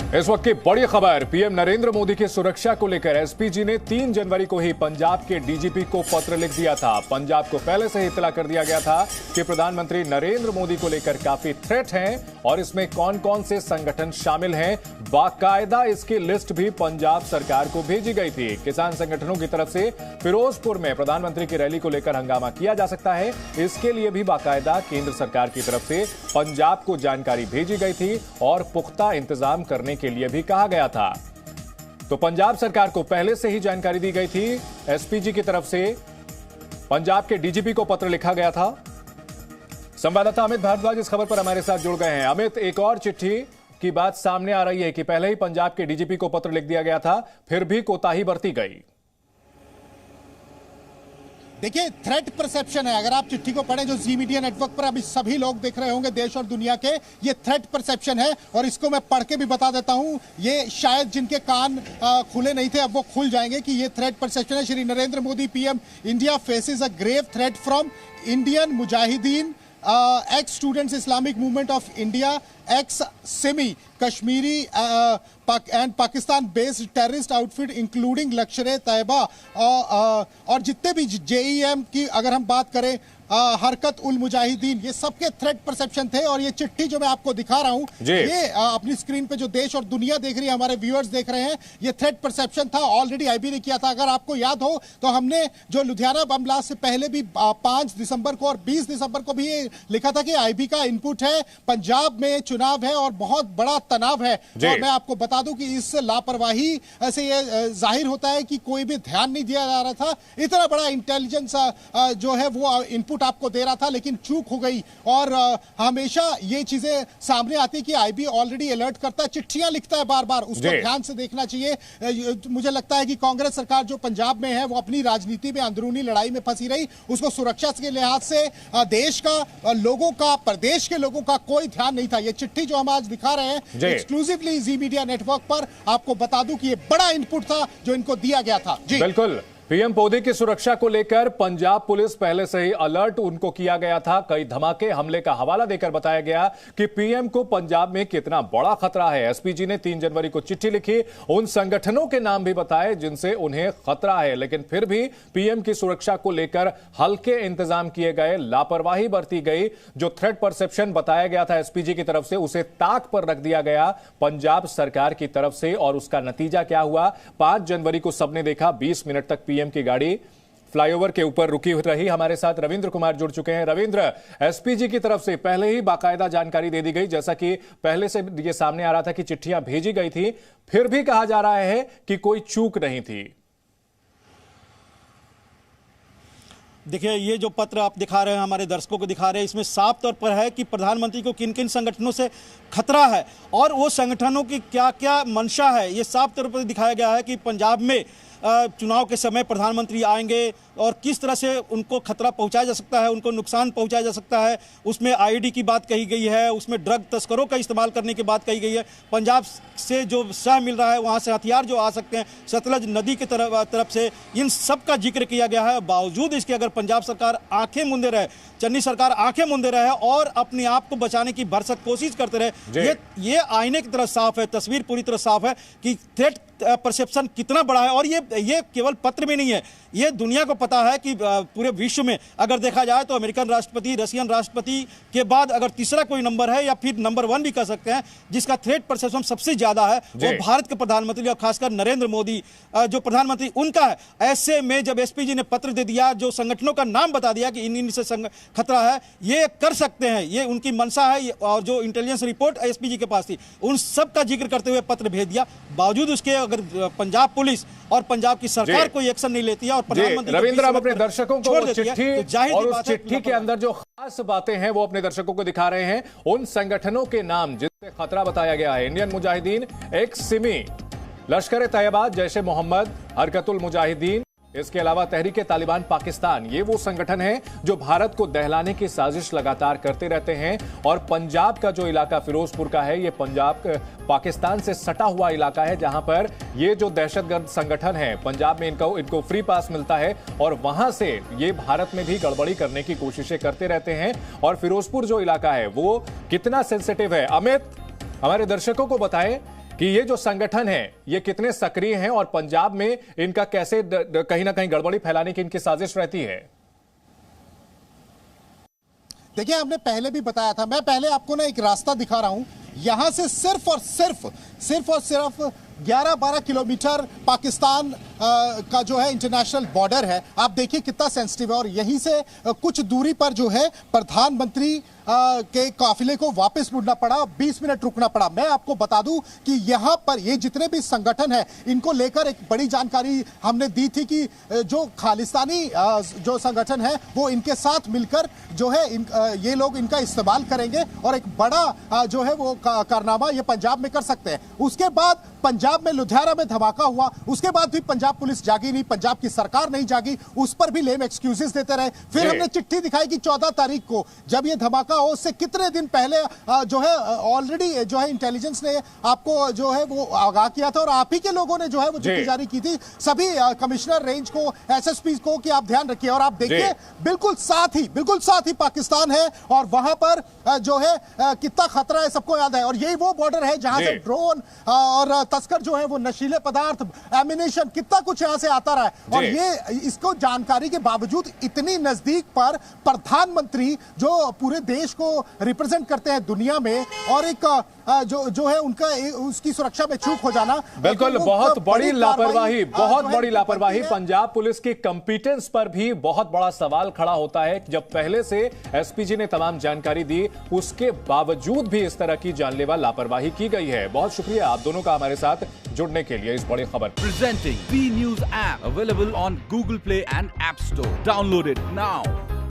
इस वक्त की बड़ी खबर, पीएम नरेंद्र मोदी की सुरक्षा को लेकर एसपीजी ने 3 जनवरी को ही पंजाब के डीजीपी को पत्र लिख दिया था। पंजाब को पहले से ही इत्तला कर दिया गया था कि प्रधानमंत्री नरेंद्र मोदी को लेकर काफी थ्रेट हैं और इसमें कौन कौन से संगठन शामिल हैं, बाकायदा इसकी लिस्ट भी पंजाब सरकार को भेजी गई थी। किसान संगठनों की तरफ से फिरोजपुर में प्रधानमंत्री की रैली को लेकर हंगामा किया जा सकता है, इसके लिए भी बाकायदा केंद्र सरकार की तरफ से पंजाब को जानकारी भेजी गई थी और पुख्ता इंतजाम करने के लिए भी कहा गया था। तो पंजाब सरकार को पहले से ही जानकारी दी गई थी। एसपीजी की तरफ से पंजाब के डीजीपी को पत्र लिखा गया था। संवाददाता अमित भारद्वाज इस खबर पर हमारे साथ जुड़ गए हैं। अमित, एक और चिट्ठी की बात सामने आ रही है कि पहले ही पंजाब के डीजीपी को पत्र लिख दिया गया था, फिर भी कोताही बरती गई। देखिए, थ्रेट परसेप्शन है। अगर आप चिट्ठी को पढ़ें जो जी मीडिया नेटवर्क पर अभी सभी लोग देख रहे होंगे देश और दुनिया के, ये थ्रेट परसेप्शन है और इसको मैं पढ़ के भी बता देता हूं। ये शायद जिनके कान खुले नहीं थे अब वो खुल जाएंगे कि ये थ्रेट परसेप्शन है। Shri Narendra Modi PM, India faces a grave threat from Indian Mujahideen, ex students Islamic movement of India, ex Simi Kashmiri and Pakistan based terrorist outfit including Lashkar-e-Taiba और जितने भी JEM की अगर हम बात करें, हरकत उल मुजाहिदीन, ये सबके थ्रेट परसेप्शन थे। और ये चिट्ठी जो मैं आपको दिखा रहा हूं, ये अपनी स्क्रीन पे जो देश और दुनिया देख रही है, हमारे व्यूअर्स देख रहे हैं, ये थ्रेट परसेप्शन था। ऑलरेडी आईबी ने किया था। अगर आपको याद हो तो हमने जो लुधियाना बम ब्लास्ट से पहले भी 5 दिसंबर को और 20 दिसंबर को भी लिखा था कि आईबी का इनपुट है, पंजाब में चुनाव है और बहुत बड़ा तनाव है। और मैं आपको बता दूं कि इस लापरवाही से ये जाहिर होता है कि कोई भी ध्यान नहीं दिया जा रहा था। इतना बड़ा इंटेलिजेंस जो है वो इनपुट आपको दे रहा था, लेकिन चूक हो गई। और हमेशा ये चीजें सामने आती कि आईबी ऑलरेडी अलर्ट करता है, चिट्ठियां लिखता है बार बार, उसको ध्यान से देखना चाहिए। मुझे लगता है कि कांग्रेस सरकार जो पंजाब में है वो अपनी राजनीति में अंदरूनी लड़ाई में फंसी रही, उसको सुरक्षा के लिहाज से देश का, लोगों का, प्रदेश के लोगों का कोई ध्यान नहीं था। ये चिट्ठी जो हम आज दिखा रहे हैं एक्सक्लूसिवली जी मीडिया नेटवर्क पर, आपको बता दूं कि ये बड़ा इनपुट था जो इनको दिया गया था। जी बिल्कुल, पीएम मोदी की सुरक्षा को लेकर पंजाब पुलिस पहले से ही अलर्ट उनको किया गया था। कई धमाके हमले का हवाला देकर बताया गया कि पीएम को पंजाब में कितना बड़ा खतरा है। एसपीजी ने 3 जनवरी को चिट्ठी लिखी, उन संगठनों के नाम भी बताए जिनसे उन्हें खतरा है, लेकिन फिर भी पीएम की सुरक्षा को लेकर हल्के इंतजाम किए गए, लापरवाही बरती गई। जो थ्रेट परसेप्शन बताया गया था एसपीजी की तरफ से, उसे ताक पर रख दिया गया पंजाब सरकार की तरफ से। और उसका नतीजा क्या हुआ? 5 जनवरी को सबने देखा, 20 मिनट तक पीएम की गाड़ी फ्लाईओवर के ऊपर रुकी रही। हमारे साथ रविंद्र कुमार जुड़ चुके हैं। रविंद्र, एसपीजी की तरफ से पहले ही बाकायदा जानकारी दे दी गई, जैसा कि पहले से ये सामने आ रहा था कि चिट्ठियां भेजी गई थी, फिर भी कहा जा रहा है कि कोई चूक नहीं थी। देखिए, ये जो पत्र आप दिखा रहे हैं, हमारे दर्शकों को दिखा रहे हैं, इसमें साफ तौर पर है कि प्रधानमंत्री को किन किन संगठनों से खतरा है और वो संगठनों की क्या क्या मंशा है। ये साफ तौर पर दिखाया गया है कि पंजाब में चुनाव के समय प्रधानमंत्री आएंगे और किस तरह से उनको खतरा पहुंचाया जा सकता है, उनको नुकसान पहुंचाया जा सकता है। उसमें आईडी की बात कही गई है, उसमें ड्रग तस्करों का इस्तेमाल करने की बात कही गई है। पंजाब से जो सह मिल रहा है, वहां से हथियार जो आ सकते हैं सतलज नदी की तरफ से, इन सब का जिक्र किया गया है। बावजूद इसके अगर पंजाब सरकार आंखें मूंदे रहे, चन्नी सरकार आंखें मूंदे रहे और अपने आप को बचाने की भरसक कोशिश करते रहे, ये आईने की तरह साफ है, तस्वीर पूरी तरह साफ है कि थ्रेट परसेप्शन कितना बड़ा है। और ये केवल पत्र में नहीं है, ये दुनिया को पता है कि पूरे विश्व में अगर देखा जाए तो अमेरिकन राष्ट्रपति, रशियन राष्ट्रपति के बाद अगर तीसरा कोई नंबर है या फिर नंबर 1 भी कह सकते हैं जिसका थ्रेट परसेप्शन सबसे ज्यादा है, वो भारत के प्रधानमंत्री और खासकर नरेंद्र मोदी जो प्रधानमंत्री उनका है। ऐसे में जब एसपीजी ने पत्र दे दिया, जो संगठनों का नाम बता दिया कि इन से खतरा है, ये कर सकते हैं, ये उनकी मंशा है, और जो इंटेलिजेंस रिपोर्ट एसपीजी के पास थी उन सब का जिक्र करते हुए पत्र भेज दिया। बावजूद उसके अगर पंजाब पुलिस और पंजाब की सरकार कोई एक्शन नहीं लेती है और प्रधानमंत्री रविंद्र, अब अपने दर्शकों को चिट्ठी और उस चिट्ठी के अंदर जो खास बातें हैं वो अपने दर्शकों को दिखा रहे हैं। उन संगठनों के नाम जिससे खतरा बताया गया है, इंडियन मुजाहिदीन, एक्स सिमी, लश्कर-ए-तैयबा, जैश-ए मोहम्मद, हरकत उल मुजाहिदीन, इसके अलावा तहरीक तालिबान पाकिस्तान, ये वो संगठन है जो भारत को दहलाने की साजिश लगातार करते रहते हैं। और पंजाब का जो इलाका फिरोजपुर का है, ये पंजाब पाकिस्तान से सटा हुआ इलाका है, जहां पर ये जो दहशतगर्द संगठन है, पंजाब में इनको फ्री पास मिलता है और वहां से ये भारत में भी गड़बड़ी करने की कोशिशें करते रहते हैं। और फिरोजपुर जो इलाका है वो कितना सेंसिटिव है, अमित हमारे दर्शकों को बताएं कि ये जो संगठन है ये कितने सक्रिय हैं और पंजाब में इनका कैसे कहीं ना कहीं गड़बड़ी फैलाने की इनकी साजिश रहती है। देखिए, हमने पहले भी बताया था, मैं पहले आपको ना एक रास्ता दिखा रहा हूं। यहां से सिर्फ और सिर्फ 11-12 किलोमीटर पाकिस्तान का जो है इंटरनेशनल बॉर्डर है। आप देखिए कितना सेंसिटिव है। और यहीं से कुछ दूरी पर जो है प्रधानमंत्री के काफिले को वापस मुड़ना पड़ा, 20 मिनट रुकना पड़ा। मैं आपको बता दूं कि यहां पर ये जितने भी संगठन है इनको लेकर एक बड़ी जानकारी हमने दी थी कि जो खालिस्तानी जो संगठन है वो इनके साथ मिलकर जो है ये लोग इनका इस्तेमाल करेंगे और एक बड़ा जो है वो कारनामा ये पंजाब में कर सकते हैं। उसके बाद पंजाब में लुधियाना में धमाका हुआ, उसके बाद भी पंजाब पुलिस जागी नहीं, पंजाब की सरकार नहीं जागी, उस पर भी लेम एक्सक्यूजेस देते रहे। फिर हमने चिट्ठी दिखाई कि 14 तारीख को जब ये धमाका हो उससे कितने दिन पहले जो है ऑलरेडी जो है इंटेलिजेंस ने आपको जो है वो आगाह किया था और आप ही के लोगों ने जो है वो चिट्ठी जारी की थी सभी कमिश्नर रेंज को, एसएसपी को कि आप ध्यान रखिए। और आप देखिए बिल्कुल साथ ही पाकिस्तान है और वहां पर जो है कितना खतरा है सबको याद है। और यही वो बॉर्डर है जहां से ड्रोन और तस्कर जो है वो नशीले पदार्थ, एमिनेशन, कितना कुछ यहां से आता रहा है। और ये इसको जानकारी के बावजूद इतनी नजदीक पर प्रधानमंत्री जो पूरे देश को रिप्रेजेंट करते हैं दुनिया में और एक जो है उनका उसकी सुरक्षा में चूक हो जाना, बिल्कुल बहुत बड़ी लापरवाही पंजाब पुलिस की कंपिटेंस पर भी बहुत बड़ा सवाल खड़ा होता है। जब पहले से एसपीजी ने तमाम जानकारी दी उसके बावजूद भी इस तरह की जानलेवा लापरवाही की गई है। बहुत शुक्रिया आप दोनों का हमारे साथ जुड़ने के लिए। इस बड़ी खबर presenting B news app available on Google Play and App Store. Download it now.